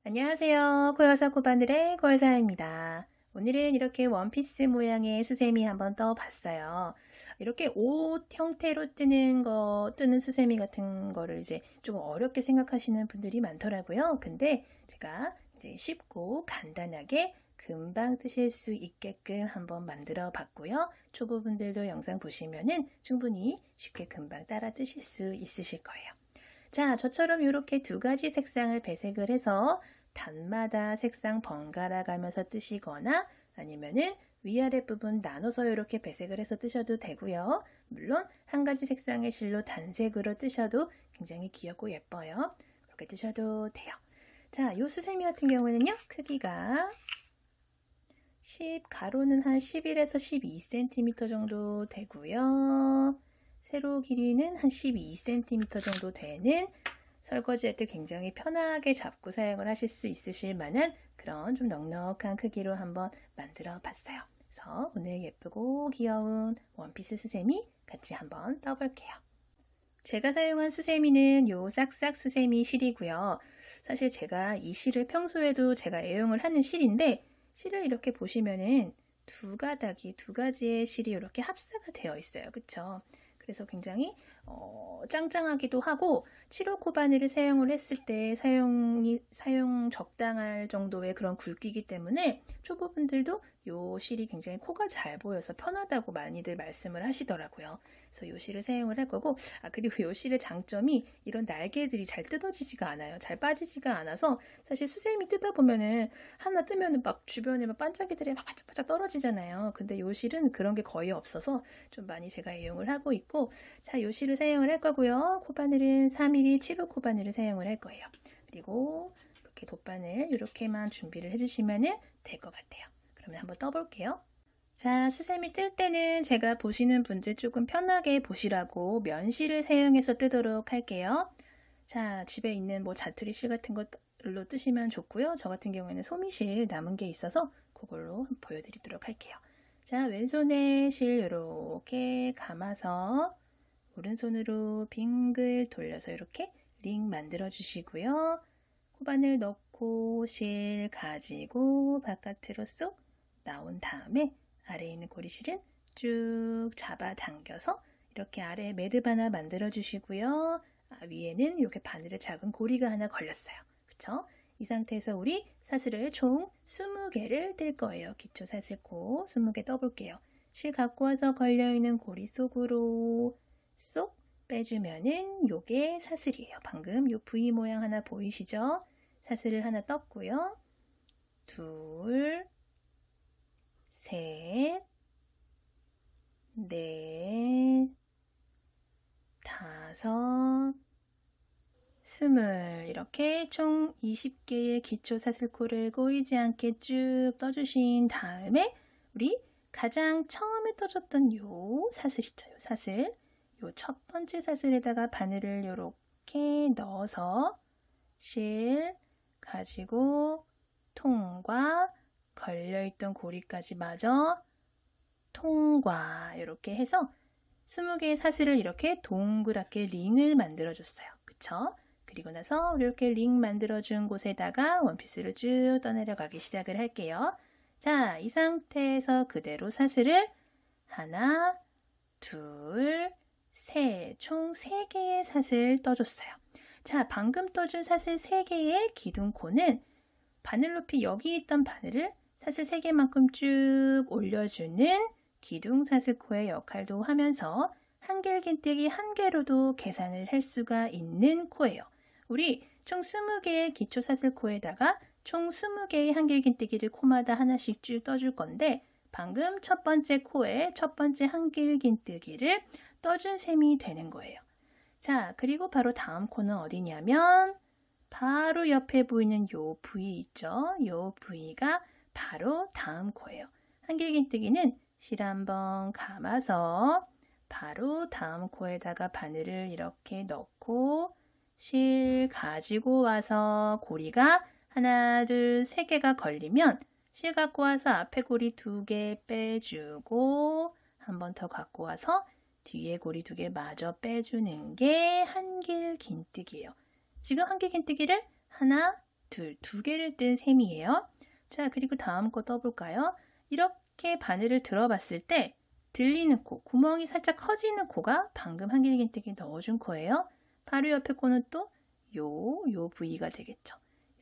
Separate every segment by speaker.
Speaker 1: 안녕하세요. 코여사 코바늘의 코여사입니다. 오늘은 이렇게 원피스 모양의 수세미 한번 떠봤어요. 이렇게 옷 형태로 뜨는 수세미 같은 거를 이제 조금 어렵게 생각하시는 분들이 많더라고요. 근데 제가 이제 쉽고 간단하게 금방 뜨실 수 있게끔 한번 만들어 봤고요. 초보분들도 영상 보시면은 충분히 쉽게 금방 따라 뜨실 수 있으실 거예요. 자, 저처럼 이렇게 두 가지 색상을 배색을 해서 단마다 색상 번갈아 가면서 뜨시거나 아니면은 위아래 부분 나눠서 이렇게 배색을 해서 뜨셔도 되고요. 물론 한 가지 색상의 실로 단색으로 뜨셔도 굉장히 귀엽고 예뻐요. 그렇게 뜨셔도 돼요. 자, 이 수세미 같은 경우는요. 크기가 가로는 한 11에서 12cm 정도 되고요. 세로 길이는 한 12cm 정도 되는 설거지할 때 굉장히 편하게 잡고 사용을 하실 수 있으실 만한 그런 좀 넉넉한 크기로 한번 만들어 봤어요. 그래서 오늘 예쁘고 귀여운 원피스 수세미 같이 한번 떠볼게요. 제가 사용한 수세미는 요 싹싹 수세미 실이고요. 사실 제가 이 실을 평소에도 제가 애용을 하는 실인데 실을 이렇게 보시면은 두 가지의 실이 이렇게 합사가 되어 있어요. 그쵸? 그래서 굉장히 짱짱하기도 하고 7호 코바늘을 사용을 했을 때 사용 적당할 정도의 그런 굵기이기 때문에 초보분들도 요 실이 굉장히 코가 잘 보여서 편하다고 많이들 말씀을 하시더라고요. 그래서 요 실을 사용을 할 거고, 그리고 요 실의 장점이 이런 날개들이 잘 뜯어지지가 않아요. 잘 빠지지가 않아서 사실 수세미 뜯다 보면은 하나 뜨면은 막 주변에 막 반짝이들이 막 반짝반짝 떨어지잖아요. 근데 요 실은 그런 게 거의 없어서 좀 많이 제가 이용을 하고 있고, 자, 요 실을 사용을 할 거고요. 코바늘은 3mm 7호 코바늘을 사용을 할 거예요. 그리고 이렇게 돗바늘 이렇게만 준비를 해주시면 될 것 같아요. 그러면 한번 떠볼게요. 자, 수세미 뜰 때는 제가 보시는 분들 조금 편하게 보시라고 면실을 사용해서 뜨도록 할게요. 자, 집에 있는 뭐 자투리 실 같은 걸로 뜨시면 좋고요. 저 같은 경우에는 소미실 남은 게 있어서 그걸로 한번 보여드리도록 할게요. 자, 왼손에 실 이렇게 감아서 오른손으로 빙글 돌려서 이렇게 링 만들어 주시고요. 코바늘 넣고 실 가지고 바깥으로 쏙 나온 다음에 아래에 있는 고리실은 쭉 잡아 당겨서 이렇게 아래에 매듭 하나 만들어 주시고요. 위에는 이렇게 바늘에 작은 고리가 하나 걸렸어요. 그쵸? 이 상태에서 우리 사슬을 총 20개를 뜰 거예요. 기초 사슬코 20개 떠볼게요. 실 갖고 와서 걸려있는 고리 속으로 쏙 빼주면은 요게 사슬이에요. 방금 요 V 모양 하나 보이시죠? 사슬을 하나 떴고요. 둘, 셋, 넷, 다섯, 20 이렇게 총 20개의 기초 사슬코를 꼬이지 않게 쭉 떠주신 다음에 우리 가장 처음에 떠줬던 요 사슬 있죠? 요 사슬 요 첫 번째 사슬에다가 바늘을 이렇게 넣어서 실 가지고 통과 걸려있던 고리까지 마저 통과 이렇게 해서 20개의 사슬을 이렇게 동그랗게 링을 만들어줬어요. 그쵸? 그리고 나서 이렇게 링 만들어준 곳에다가 원피스를 쭉 떠내려가기 시작을 할게요. 자, 이 상태에서 그대로 사슬을 하나, 둘, 셋, 총 3개의 사슬 떠줬어요. 자, 방금 떠준 사슬 3개의 기둥코는 바늘 높이 여기 있던 바늘을 사슬 3개만큼 쭉 올려주는 기둥 사슬코의 역할도 하면서 한길긴뜨기 1개로도 계산을 할 수가 있는 코예요. 우리 총 20개의 기초 사슬코에다가 총 20개의 한길긴뜨기를 코마다 하나씩 쭉 떠줄 건데 방금 첫 번째 코에 첫 번째 한길긴뜨기를 떠준 셈이 되는 거예요. 자, 그리고 바로 다음 코는 어디냐면 바로 옆에 보이는 요 V 있죠? 요 V가 바로 다음 코예요. 한길긴뜨기는 실 한번 감아서 바로 다음 코에다가 바늘을 이렇게 넣고 실 가지고 와서 고리가 하나, 둘, 3개가 걸리면 실 갖고 와서 앞에 고리 2개 빼주고 한 번 더 갖고 와서 뒤에 고리 2개 마저 빼주는 게 한길긴뜨기예요. 지금 한길긴뜨기를 하나, 두 개를 뜬 셈이에요. 자, 그리고 다음 거 떠볼까요? 이렇게 바늘을 들어봤을 때 들리는 코, 구멍이 살짝 커지는 코가 방금 한길긴뜨기 넣어준 코예요. 바로 옆에 코는 또 요 부위가 되겠죠.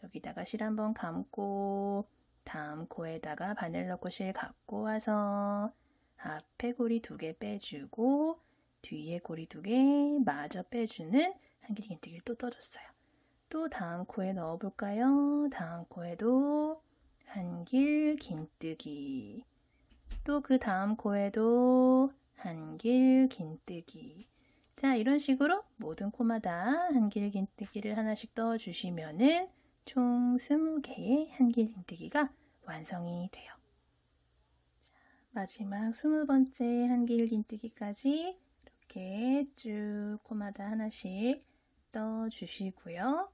Speaker 1: 여기다가 실 한번 감고 다음 코에다가 바늘 넣고 실 갖고 와서 앞에 고리 2개 빼주고 뒤에 고리 2개 마저 빼주는 한길긴뜨기를 또 떠줬어요. 또 다음 코에 넣어볼까요? 다음 코에도 한길긴뜨기. 또 그 다음 코에도 한길긴뜨기. 자, 이런 식으로 모든 코마다 한길긴뜨기를 하나씩 떠주시면은 총 20개의 한길긴뜨기가 완성이 돼요. 자, 마지막 20번째 한길긴뜨기까지 이렇게 쭉 코마다 하나씩 떠주시고요.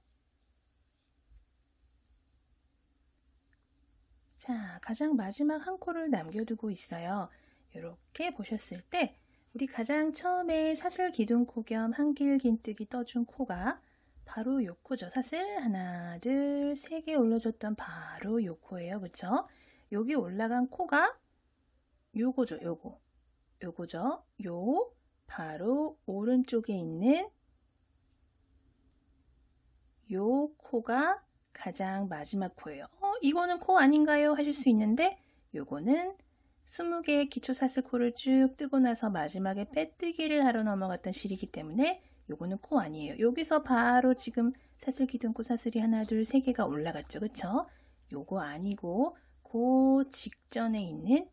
Speaker 1: 자, 가장 마지막 한 코를 남겨두고 있어요. 이렇게 보셨을 때 우리 가장 처음에 사슬 기둥코 겸 한길긴뜨기 떠준 코가 바로 요 코죠. 사슬 하나, 둘, 3개 올려줬던 바로 요 코예요. 그쵸? 여기 올라간 코가 요거죠. 요거죠. 요 바로 오른쪽에 있는 요 코가 가장 마지막 코예요. 이거는 코 아닌가요? 하실 수 있는데 요거는 20개의 기초사슬 코를 쭉 뜨고 나서 마지막에 빼뜨기를 하러 넘어갔던 실이기 때문에 요거는 코 아니에요. 여기서 바로 지금 사슬 기둥코 사슬이 하나, 둘, 3개가 올라갔죠. 그쵸? 요거 아니고 그 직전에 있는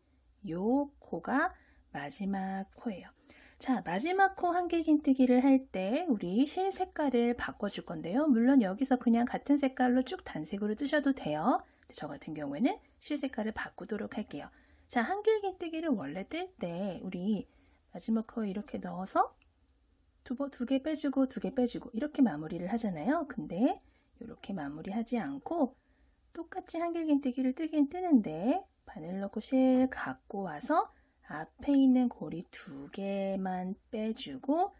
Speaker 1: 요 코가 마지막 코예요. 자, 마지막 코 한길긴뜨기를 할 때 우리 실 색깔을 바꿔줄 건데요. 물론 여기서 그냥 같은 색깔로 쭉 단색으로 뜨셔도 돼요. 저 같은 경우에는 실 색깔을 바꾸도록 할게요. 자, 한길긴뜨기를 원래 뜰 때 우리 마지막 코에 이렇게 넣어서 2개 빼주고 2개 빼주고 이렇게 마무리를 하잖아요. 근데 이렇게 마무리하지 않고 똑같이 한길긴뜨기를 뜨긴 뜨는데 바늘 넣고 실 갖고 와서 앞에 있는 고리 2개만 빼주고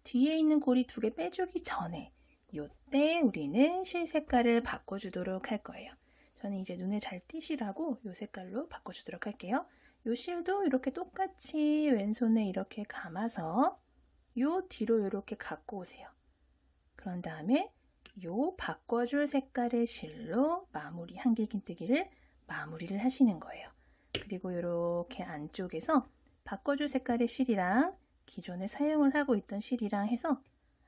Speaker 1: 뒤에 있는 고리 2개 빼주기 전에 요때 우리는 실 색깔을 바꿔주도록 할 거예요. 저는 이제 눈에 잘 띄시라고 요 색깔로 바꿔주도록 할게요. 요 실도 이렇게 똑같이 왼손에 이렇게 감아서 요 뒤로 이렇게 갖고 오세요. 그런 다음에 요 바꿔줄 색깔의 실로 마무리 한길긴뜨기를 마무리를 하시는 거예요. 그리고 이렇게 안쪽에서 바꿔줄 색깔의 실이랑 기존에 사용을 하고 있던 실이랑 해서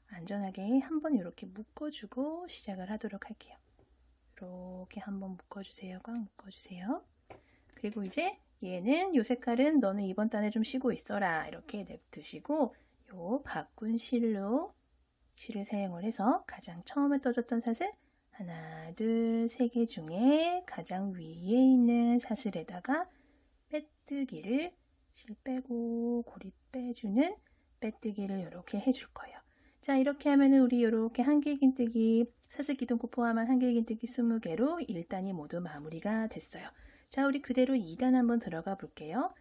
Speaker 1: 안전하게 한번 이렇게 묶어주고 시작을 하도록 할게요. 이렇게 한번 묶어주세요. 꽉 묶어주세요. 그리고 이제 얘는 요 색깔은 너는 이번 단에 좀 쉬고 있어라 이렇게 냅두시고 요 바꾼 실로 실을 사용을 해서 가장 처음에 떠줬던 사슬 하나, 둘, 3개 중에 가장 위에 있는 사슬에다가 빼뜨기를 실 빼고 고리 빼주는 빼뜨기를 이렇게 해줄 거예요. 자, 이렇게 하면은 우리 이렇게 한길긴뜨기 사슬 기둥코 포함한 한길긴뜨기 20개로 1단이 모두 마무리가 됐어요. 자, 우리 그대로 2단 한번 들어가 볼게요.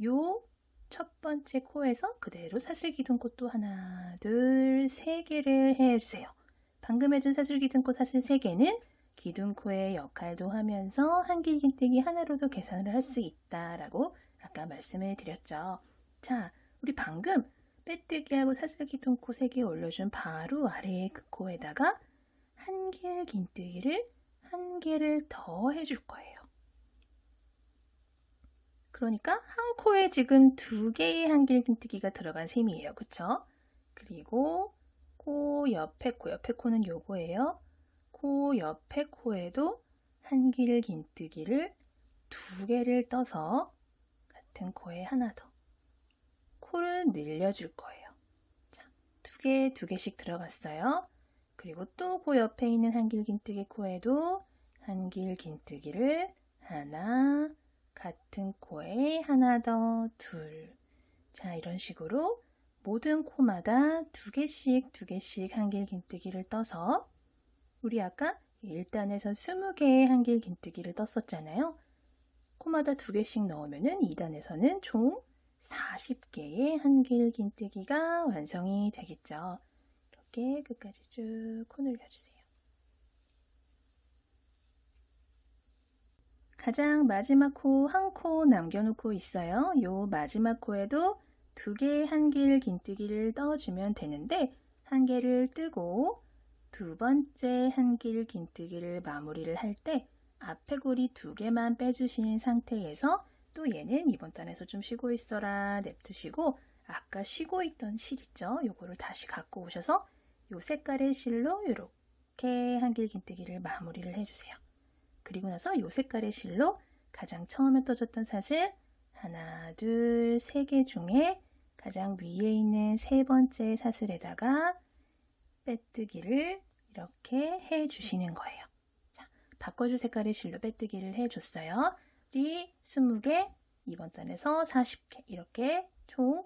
Speaker 1: 요 첫 번째 코에서 그대로 사슬 기둥코 또 하나, 둘, 3개를 해주세요. 방금 해준 사슬 기둥코 사슬 3개는 기둥코의 역할도 하면서 한길긴뜨기 하나로도 계산을 할 수 있다라고 아까 말씀을 드렸죠. 자, 우리 방금 빼뜨기하고 사슬 기둥코 3개 올려준 바로 아래의 그 코에다가 한길긴뜨기를 1개를 더 해줄 거예요. 그러니까 한 코에 지금 2개의 한길긴뜨기가 들어간 셈이에요. 그쵸? 그리고 코 옆에 코는 요거예요. 코 옆에 코에도 한길긴뜨기를 2개를 떠서 같은 코에 하나 더 코를 늘려줄 거예요. 자, 2개씩 들어갔어요. 그리고 또 그 옆에 있는 한길긴뜨기 코에도 한길긴뜨기를 하나 같은 코에 하나 더 둘. 자, 이런 식으로 모든 코마다 2개씩 한길긴뜨기를 떠서 우리 아까 1단에서 20개의 한길긴뜨기를 떴었잖아요. 코마다 2개씩 넣으면은 2단에서는 총 40개의 한길긴뜨기가 완성이 되겠죠. 이렇게 끝까지 쭉 코 늘려주세요. 가장 마지막 코 한 코 남겨놓고 있어요. 요 마지막 코에도 2개의 한길 긴뜨기를 떠주면 되는데 한 개를 뜨고 두 번째 한길 긴뜨기를 마무리를 할 때 앞에 고리 2개만 빼주신 상태에서 또 얘는 이번 단에서 좀 쉬고 있어라 냅두시고 아까 쉬고 있던 실 있죠? 요거를 다시 갖고 오셔서 요 색깔의 실로 이렇게 한길 긴뜨기를 마무리를 해주세요. 그리고 나서 요 색깔의 실로 가장 처음에 떠줬던 사슬 하나, 둘, 3개 중에 가장 위에 있는 3번째 사슬에다가 빼뜨기를 이렇게 해주시는 거예요. 자, 바꿔줄 색깔의 실로 빼뜨기를 해줬어요. 우리 20개, 이번 단에서 40개 이렇게 총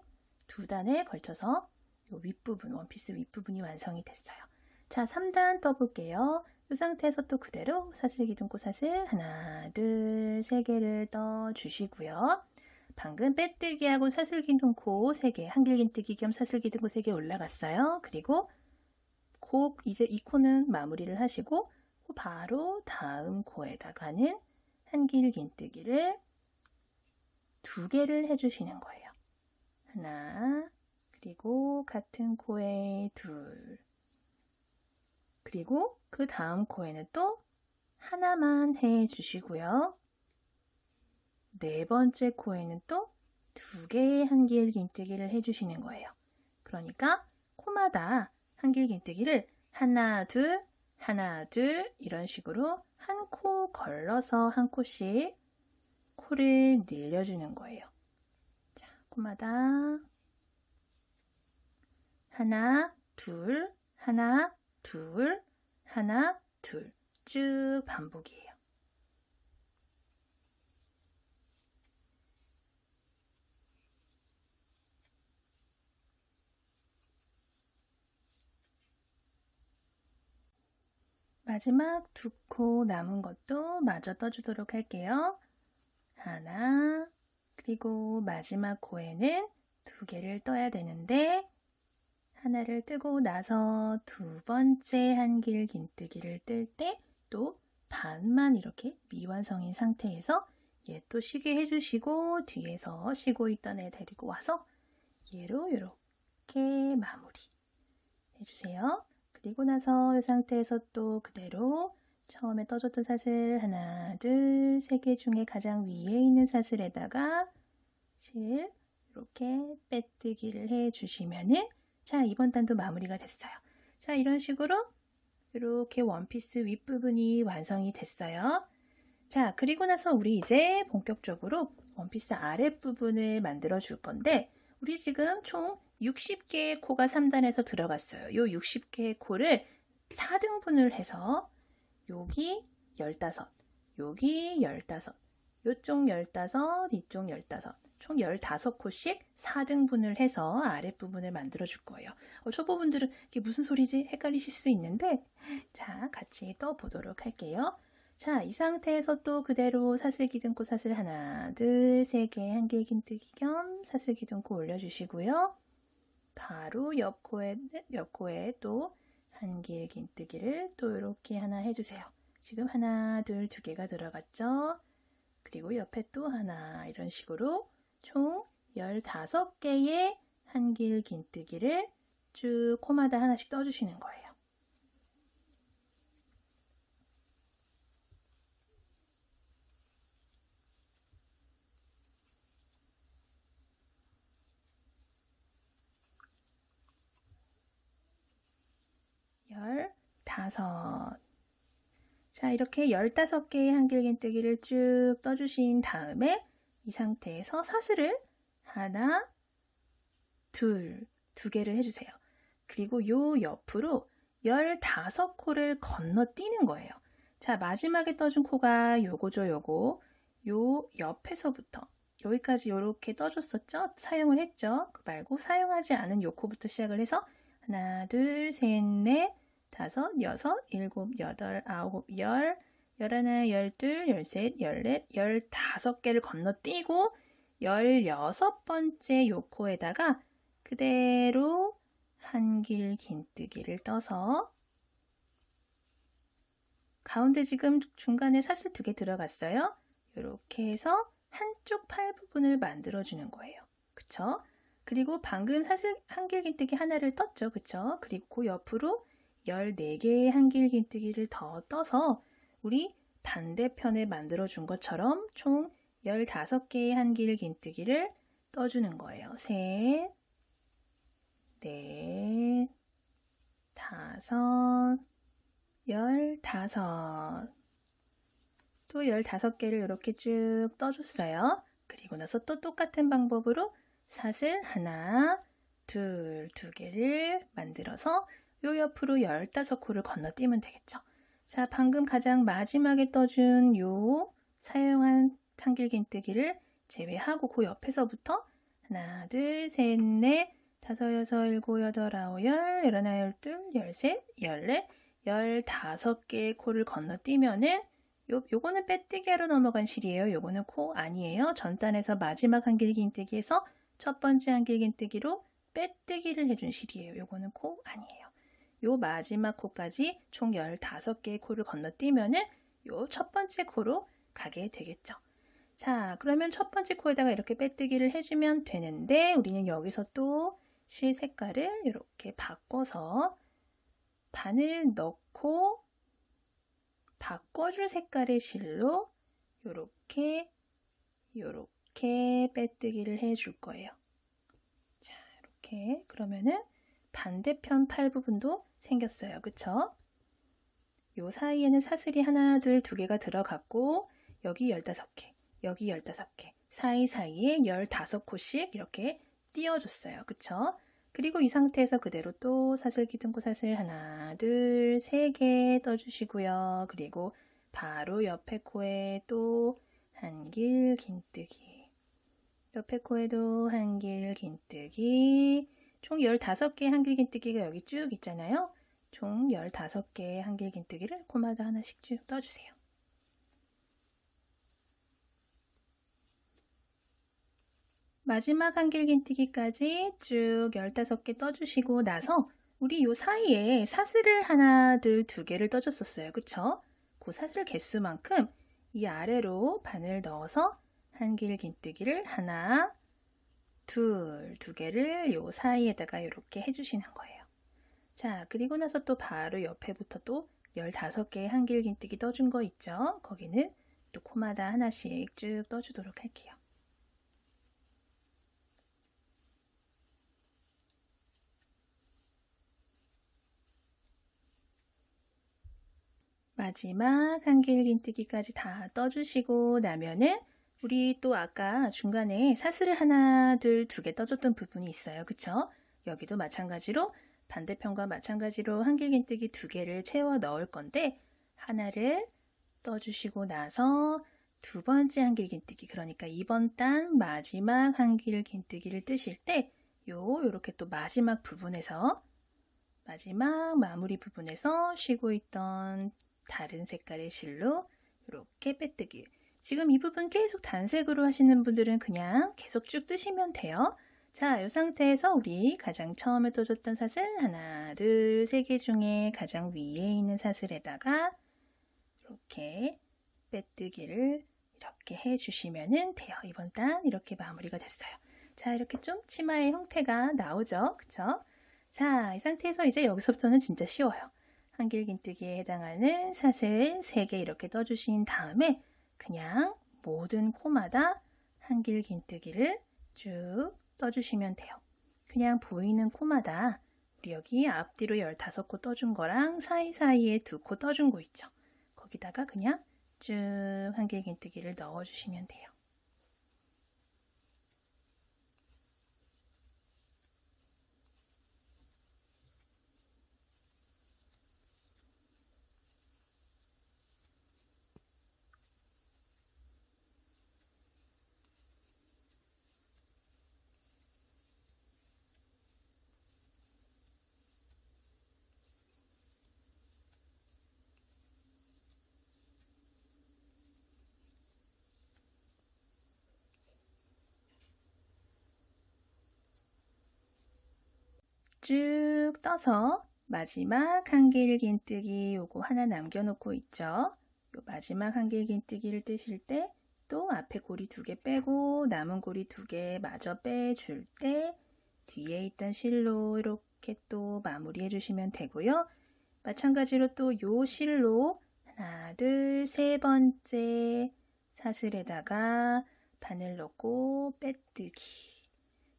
Speaker 1: 2단에 걸쳐서 요 윗부분, 원피스 윗부분이 완성이 됐어요. 자, 3단 떠볼게요. 이 상태에서 또 그대로 사슬 기둥코 사슬 하나, 둘, 3개를 떠주시고요. 방금 빼뜨기하고 사슬 기둥코 3개, 한길 긴뜨기 겸 사슬 기둥코 3개 올라갔어요. 그리고 이제 이 코는 마무리를 하시고 바로 다음 코에다가는 한길 긴뜨기를 2개를 해주시는 거예요. 하나, 그리고 같은 코에 2, 그리고 그 다음 코에는 또 하나만 해주시고요. 4번째 코에는 또 2개의 한길 긴뜨기를 해주시는 거예요. 그러니까 코마다 한길 긴뜨기를 하나, 둘, 하나, 둘 이런 식으로 한 코 걸러서 한 코씩 코를 늘려주는 거예요. 자, 코마다 하나, 둘, 하나, 둘, 하나, 둘 쭉 반복이에요. 마지막 2코 남은 것도 마저 떠주도록 할게요. 하나, 그리고 마지막 코에는 2개를 떠야 되는데 하나를 뜨고 나서 2번째 한길 긴뜨기를 뜰 때 또 반만 이렇게 미완성인 상태에서 얘 또 쉬게 해주시고 뒤에서 쉬고 있던 애 데리고 와서 얘로 이렇게 마무리 해주세요. 그리고 나서 이 상태에서 또 그대로 처음에 떠줬던 사슬 하나, 둘, 3개 중에 가장 위에 있는 사슬에다가 실 이렇게 빼뜨기를 해주시면은 자, 이번 단도 마무리가 됐어요. 자, 이런 식으로 이렇게 원피스 윗부분이 완성이 됐어요. 자, 그리고 나서 우리 이제 본격적으로 원피스 아랫부분을 만들어 줄 건데 우리 지금 총 60개의 코가 3단에서 들어갔어요. 요 60개의 코를 4등분을 해서 여기 15, 여기 15, 요쪽 15, 이쪽 15, 총 15코씩 4등분을 해서 아랫부분을 만들어 줄 거예요. 초보분들은 이게 무슨 소리지? 헷갈리실 수 있는데 자, 같이 떠보도록 할게요. 자, 이 상태에서 또 그대로 사슬 기둥코 사슬 하나, 둘, 3개 한길 긴뜨기 겸 사슬 기둥코 올려주시고요. 바로 옆코에 또 한길 긴뜨기를 또 이렇게 하나 해주세요. 지금 하나, 둘, 2개가 들어갔죠? 그리고 옆에 또 하나 이런 식으로 총 15개의 한길 긴뜨기를 쭉 코마다 하나씩 떠주시는 거예요. 자, 이렇게 15개의 한길 긴뜨기를 쭉 떠주신 다음에 이 상태에서 사슬을 하나, 둘, 2개를 해주세요. 그리고 요 옆으로 15코를 건너뛰는 거예요. 자, 마지막에 떠준 코가 요거죠, 요거. 요 옆에서부터 여기까지 이렇게 떠줬었죠? 사용을 했죠? 그 말고 사용하지 않은 요 코부터 시작을 해서 하나, 둘, 셋, 넷, 5, 6, 7, 8, 9, 10, 11, 12, 13, 14, 15개를 건너뛰고 16번째 요 코에다가 그대로 한길 긴뜨기를 떠서 가운데 지금 중간에 사슬 2개 들어갔어요. 이렇게 해서 한쪽 팔 부분을 만들어 주는 거예요. 그쵸? 그리고 방금 사슬 한길긴뜨기 하나를 떴죠. 그쵸? 그리고 그 옆으로 14개의 한길긴뜨기를 더 떠서 우리 반대편에 만들어 준 것처럼 총 15개의 한길긴뜨기를 떠주는 거예요. 셋, 넷, 다섯, 15. 또 15개를 이렇게 쭉 떠줬어요. 그리고 나서 또 똑같은 방법으로 사슬 하나, 둘, 2개를 만들어서 요 옆으로 15코를 건너뛰면 되겠죠. 자, 방금 가장 마지막에 떠준 요 사용한 한길긴뜨기를 제외하고 그 옆에서부터 하나, 둘, 셋, 넷, 다섯, 여섯, 일곱, 여덟, 아홉, 열, 열하나, 열둘, 열셋, 열넷, 15개의 코를 건너뛰면은 요거는 빼뜨기로 넘어간 실이에요. 요거는 코 아니에요. 전단에서 마지막 한길긴뜨기에서 첫 번째 한길긴뜨기로 빼뜨기를 해준 실이에요. 요거는 코 아니에요. 요 마지막 코까지 총 15개의 코를 건너뛰면은 요 첫 번째 코로 가게 되겠죠. 자, 그러면 첫 번째 코에다가 이렇게 빼뜨기를 해주면 되는데 우리는 여기서 또 실 색깔을 이렇게 바꿔서 바늘 넣고 바꿔줄 색깔의 실로 요렇게 빼뜨기를 해줄 거예요. 자, 이렇게 그러면은 반대편 팔 부분도 생겼어요. 그쵸? 요 사이에는 사슬이 하나, 둘, 2개가 들어갔고 여기 15개, 여기 15개, 사이사이에 15코씩 이렇게 띄워줬어요. 그쵸? 그리고 이 상태에서 그대로 또 사슬 기둥코 사슬 하나, 둘, 3개 떠주시고요. 그리고 바로 옆에 코에 또 한길긴뜨기, 옆에 코에도 한길긴뜨기, 총 15개의 한길긴뜨기가 여기 쭉 있잖아요. 총 15개의 한길긴뜨기를 코마다 하나씩 쭉 떠주세요. 마지막 한길긴뜨기까지 쭉 15개 떠주시고 나서 우리 요 사이에 사슬을 하나, 둘, 2개를 떠줬었어요. 그쵸? 그 사슬 개수만큼 이 아래로 바늘 넣어서 한길긴뜨기를 하나, 둘, 2개를 요 사이에다가 이렇게 해주시는 거예요. 자, 그리고 나서 또 바로 옆에부터 또 15개의 한길긴뜨기 떠준 거 있죠? 거기는 또 코마다 하나씩 쭉 떠주도록 할게요. 마지막 한길긴뜨기까지 다 떠주시고 나면은 우리 또 아까 중간에 사슬을 하나, 둘, 2개 떠줬던 부분이 있어요. 그쵸? 여기도 마찬가지로 반대편과 마찬가지로 한길긴뜨기 2개를 채워 넣을 건데 하나를 떠주시고 나서 두 번째 한길긴뜨기, 그러니까 이번 단 마지막 한길긴뜨기를 뜨실 때 요렇게 또 마지막 부분에서 마지막 마무리 부분에서 쉬고 있던 다른 색깔의 실로 이렇게 빼뜨기. 지금 이 부분 계속 단색으로 하시는 분들은 그냥 계속 쭉 뜨시면 돼요. 자, 이 상태에서 우리 가장 처음에 떠줬던 사슬 하나, 둘, 3개 중에 가장 위에 있는 사슬에다가 이렇게 빼뜨기를 이렇게 해주시면 돼요. 이번 단 이렇게 마무리가 됐어요. 자, 이렇게 좀 치마의 형태가 나오죠. 그쵸? 자, 이 상태에서 이제 여기서부터는 진짜 쉬워요. 한길긴뜨기에 해당하는 사슬 3개 이렇게 떠주신 다음에 그냥 모든 코마다 한길긴뜨기를 쭉 떠주시면 돼요. 그냥 보이는 코마다 우리 여기 앞뒤로 15코 떠준 거랑 사이사이에 2코 떠준 거 있죠. 거기다가 그냥 쭉 한길긴뜨기를 넣어주시면 돼요. 쭉 떠서 마지막 한길긴뜨기 요거 하나 남겨놓고 있죠. 요 마지막 한길긴뜨기를 뜨실 때 또 앞에 고리 2개 빼고 남은 고리 2개 마저 빼줄 때 뒤에 있던 실로 이렇게 또 마무리해 주시면 되고요. 마찬가지로 또 요 실로 하나, 둘, 세 번째 사슬에다가 바늘 넣고 빼뜨기.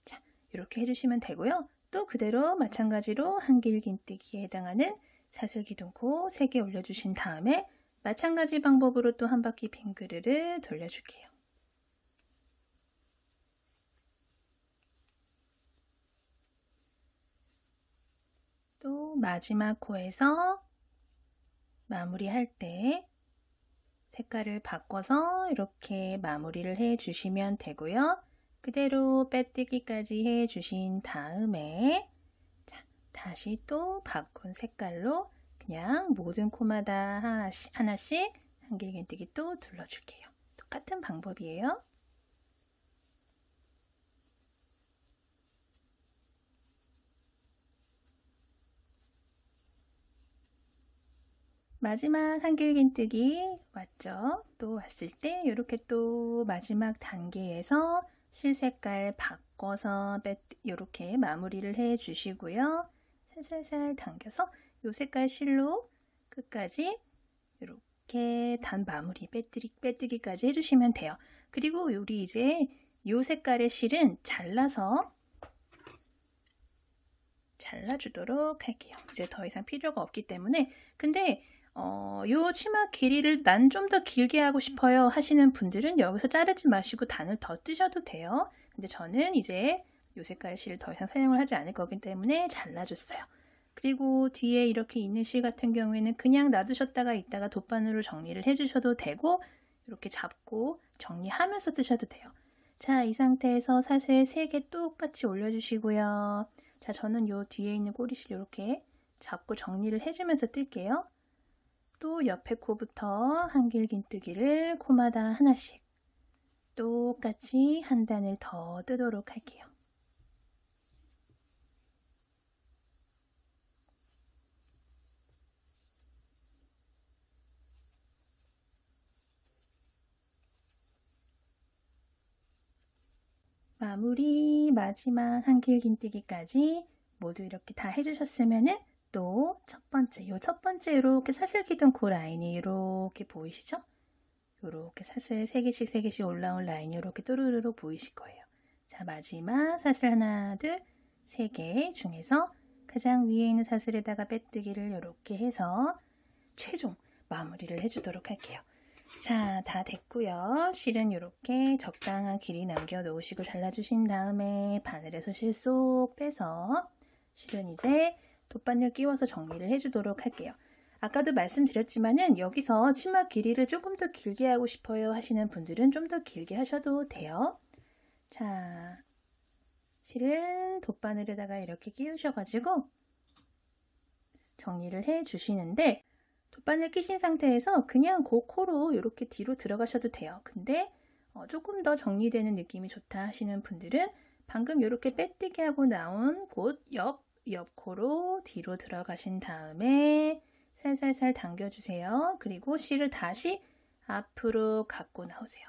Speaker 1: 자, 이렇게 해주시면 되고요. 또 그대로 마찬가지로 한길긴뜨기에 해당하는 사슬 기둥코 3개 올려주신 다음에 마찬가지 방법으로 또 한 바퀴 빙그르르 돌려줄게요. 또 마지막 코에서 마무리할 때 색깔을 바꿔서 이렇게 마무리를 해 주시면 되고요. 그대로 빼뜨기까지 해 주신 다음에 자, 다시 또 바꾼 색깔로 그냥 모든 코마다 하나씩 한길긴뜨기 또 둘러줄게요. 똑같은 방법이에요. 마지막 한길긴뜨기 왔죠? 또 왔을 때 이렇게 또 마지막 단계에서 실 색깔 바꿔서 이렇게 마무리를 해 주시고요. 살살살 당겨서 이 색깔 실로 끝까지 이렇게 단 마무리 빼뜨기까지 해주시면 돼요. 그리고 우리 이제 이 색깔의 실은 잘라주도록 할게요. 이제 더 이상 필요가 없기 때문에. 근데 요 치마 길이를 난 좀 더 길게 하고 싶어요 하시는 분들은 여기서 자르지 마시고 단을 더 뜨셔도 돼요. 근데 저는 이제 요 색깔 실을 더 이상 사용을 하지 않을 거기 때문에 잘라줬어요. 그리고 뒤에 이렇게 있는 실 같은 경우에는 그냥 놔두셨다가 이따가 돗바늘로 정리를 해주셔도 되고 이렇게 잡고 정리하면서 뜨셔도 돼요. 자, 이 상태에서 사슬 3개 똑같이 올려주시고요. 자, 저는 요 뒤에 있는 꼬리실 이렇게 잡고 정리를 해주면서 뜰게요. 또 옆에 코부터 한길긴뜨기를 코마다 하나씩 똑같이 한 단을 더 뜨도록 할게요. 마무리 마지막 한길긴뜨기까지 모두 이렇게 다 해주셨으면은 또 첫 번째 이렇게 사슬 기둥코 라인이 이렇게 보이시죠? 이렇게 사슬 3개씩 올라온 라인이 이렇게 또르르르 보이실 거예요. 자, 마지막 사슬 하나, 둘, 3개 중에서 가장 위에 있는 사슬에다가 빼뜨기를 이렇게 해서 최종 마무리를 해주도록 할게요. 자, 다 됐고요. 실은 이렇게 적당한 길이 남겨놓으시고 잘라주신 다음에 바늘에서 실 쏙 빼서 실은 이제 돗바늘 끼워서 정리를 해주도록 할게요. 아까도 말씀드렸지만은 여기서 치마 길이를 조금 더 길게 하고 싶어요 하시는 분들은 좀 더 길게 하셔도 돼요. 자, 실은 돗바늘에다가 이렇게 끼우셔가지고 정리를 해 주시는데 돗바늘 끼신 상태에서 그냥 그 코로 이렇게 뒤로 들어가셔도 돼요. 근데 조금 더 정리되는 느낌이 좋다 하시는 분들은 방금 이렇게 빼뜨기 하고 나온 곳 옆 코로 뒤로 들어가신 다음에 살살살 당겨주세요. 그리고 실을 다시 앞으로 갖고 나오세요.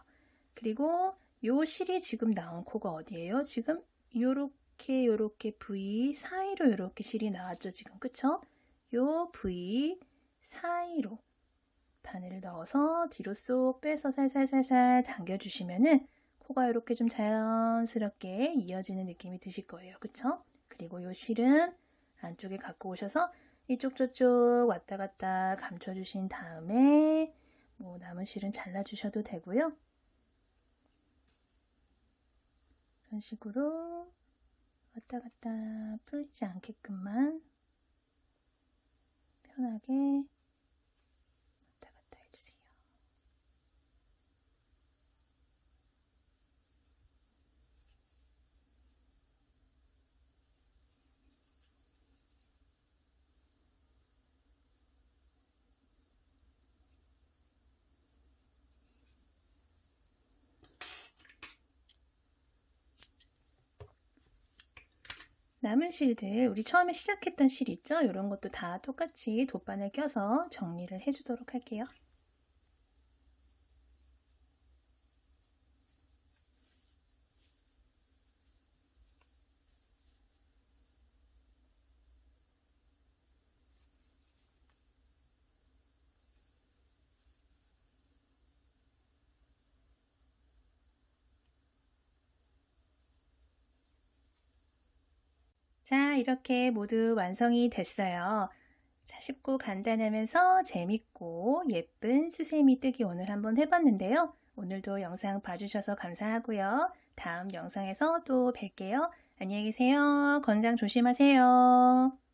Speaker 1: 그리고 요 실이 지금 나온 코가 어디예요? 지금 요렇게 V 사이로 이렇게 실이 나왔죠. 지금 그쵸? 요 V 사이로 바늘을 넣어서 뒤로 쏙 빼서 살살살살 당겨주시면은 코가 이렇게 좀 자연스럽게 이어지는 느낌이 드실 거예요. 그쵸? 그리고 요 실은 안쪽에 갖고 오셔서 이쪽 저쪽 왔다 갔다 감춰주신 다음에 뭐 남은 실은 잘라주셔도 되고요. 이런 식으로 왔다 갔다 풀지 않게끔만 편하게 왔다 갔다 해주세요. 남은 실들, 우리 처음에 시작했던 실 있죠? 이런 것도 다 똑같이 돗바늘 껴서 정리를 해주도록 할게요. 자, 이렇게 모두 완성이 됐어요. 자, 쉽고 간단하면서 재밌고 예쁜 수세미 뜨기 오늘 한번 해봤는데요. 오늘도 영상 봐주셔서 감사하고요. 다음 영상에서 또 뵐게요. 안녕히 계세요. 건강 조심하세요.